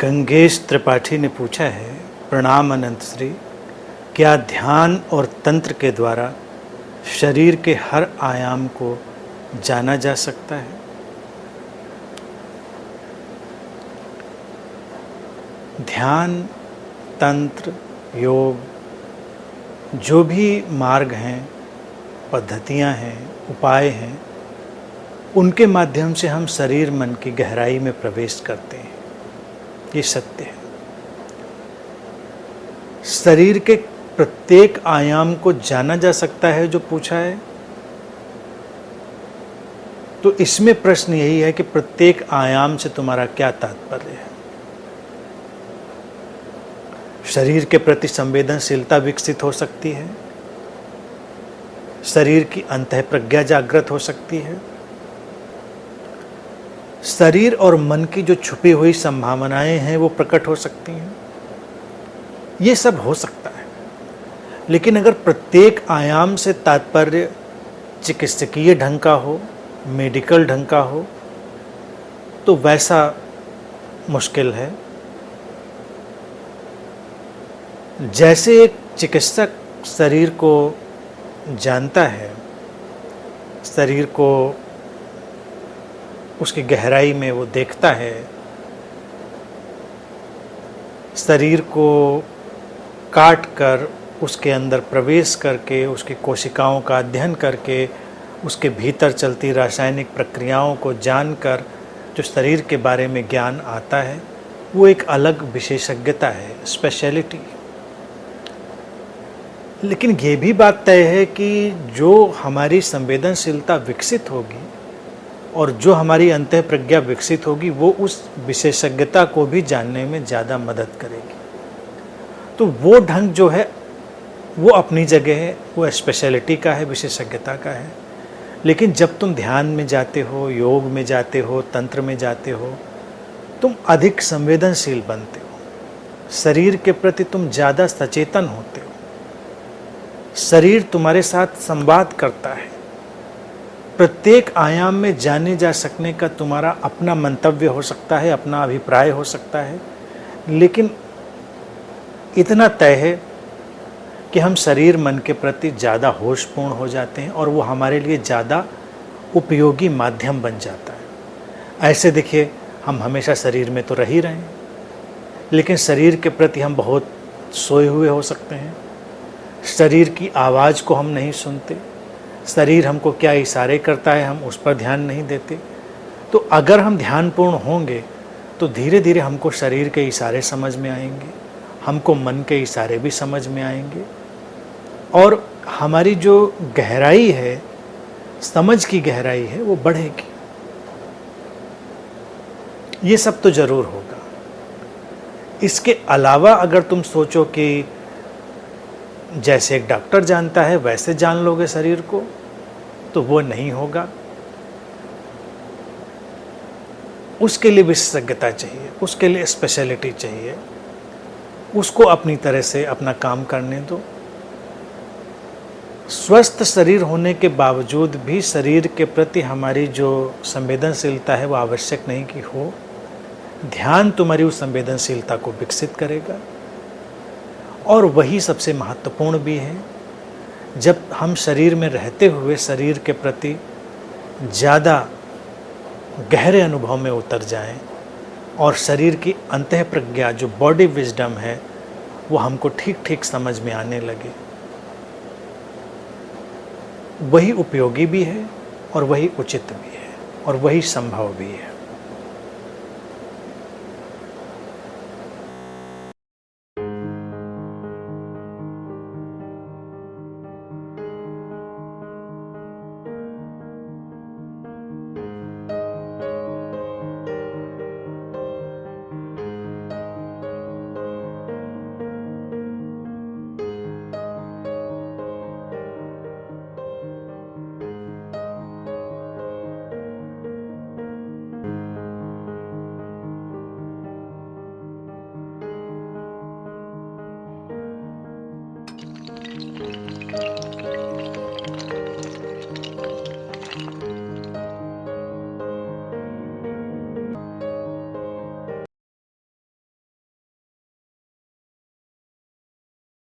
गंगेश त्रिपाठी ने पूछा है, प्रणाम अनंत श्री, क्या ध्यान और तंत्र के द्वारा शरीर के हर आयाम को जाना जा सकता है? ध्यान, तंत्र, योग, जो भी मार्ग हैं, पद्धतियां हैं, उपाय हैं, उनके माध्यम से हम शरीर मन की गहराई में प्रवेश करते हैं। ये सत्य है। शरीर के प्रत्येक आयाम को जाना जा सकता है जो पूछा है, तो इसमें प्रश्न यही है कि प्रत्येक आयाम से तुम्हारा क्या तात्पर्य है। शरीर के प्रति संवेदनशीलता विकसित हो सकती है, शरीर की अंतःप्रज्ञा जागृत हो सकती है, शरीर और मन की जो छुपी हुई संभावनाएं हैं वो प्रकट हो सकती हैं। ये सब हो सकता है, लेकिन अगर प्रत्येक आयाम से तात्पर्य चिकित्सकीय ढंग का हो, मेडिकल ढंग का हो, तो वैसा मुश्किल है। जैसे एक चिकित्सक शरीर को जानता है, शरीर को उसकी गहराई में वो देखता है, शरीर को काट कर उसके अंदर प्रवेश करके उसकी कोशिकाओं का अध्ययन करके उसके भीतर चलती रासायनिक प्रक्रियाओं को जानकर जो शरीर के बारे में ज्ञान आता है, वो एक अलग विशेषज्ञता है, स्पेशलिटी। लेकिन ये भी बात तय है कि जो हमारी संवेदनशीलता विकसित होगी और जो हमारी अंतःप्रज्ञा विकसित होगी, वो उस विशेषज्ञता को भी जानने में ज़्यादा मदद करेगी। तो वो ढंग जो है वो अपनी जगह है, वो स्पेशलिटी का है, विशेषज्ञता का है। लेकिन जब तुम ध्यान में जाते हो, योग में जाते हो, तंत्र में जाते हो, तुम अधिक संवेदनशील बनते हो, शरीर के प्रति तुम ज़्यादा सचेतन होते हो, शरीर तुम्हारे साथ संवाद करता है। प्रत्येक आयाम में जाने जा सकने का तुम्हारा अपना मंतव्य हो सकता है, अपना अभिप्राय हो सकता है, लेकिन इतना तय है कि हम शरीर मन के प्रति ज़्यादा होशपूर्ण हो जाते हैं और वो हमारे लिए ज़्यादा उपयोगी माध्यम बन जाता है। ऐसे देखिए, हम हमेशा शरीर में तो रह ही रहे हैं, लेकिन शरीर के प्रति हम बहुत सोए हुए हो सकते हैं। शरीर की आवाज़ को हम नहीं सुनते, शरीर हमको क्या इशारे करता है हम उस पर ध्यान नहीं देते। तो अगर हम ध्यानपूर्ण होंगे तो धीरे धीरे हमको शरीर के इशारे समझ में आएंगे, हमको मन के इशारे भी समझ में आएंगे, और हमारी जो गहराई है, समझ की गहराई है, वो बढ़ेगी। ये सब तो जरूर होगा। इसके अलावा अगर तुम सोचो कि जैसे एक डॉक्टर जानता है वैसे जान लोगे शरीर को, तो वो नहीं होगा। उसके लिए विशेषज्ञता चाहिए, उसके लिए स्पेशलिटी चाहिए, उसको अपनी तरह से अपना काम करने दो। स्वस्थ शरीर होने के बावजूद भी शरीर के प्रति हमारी जो संवेदनशीलता है वो आवश्यक नहीं कि हो। ध्यान तुम्हारी उस संवेदनशीलता को विकसित करेगा, और वही सबसे महत्वपूर्ण भी है। जब हम शरीर में रहते हुए शरीर के प्रति ज़्यादा गहरे अनुभव में उतर जाएं और शरीर की अंतःप्रज्ञा, जो बॉडी विजडम है, वो हमको ठीक ठीक समझ में आने लगे, वही उपयोगी भी है और वही उचित भी है और वही संभव भी है।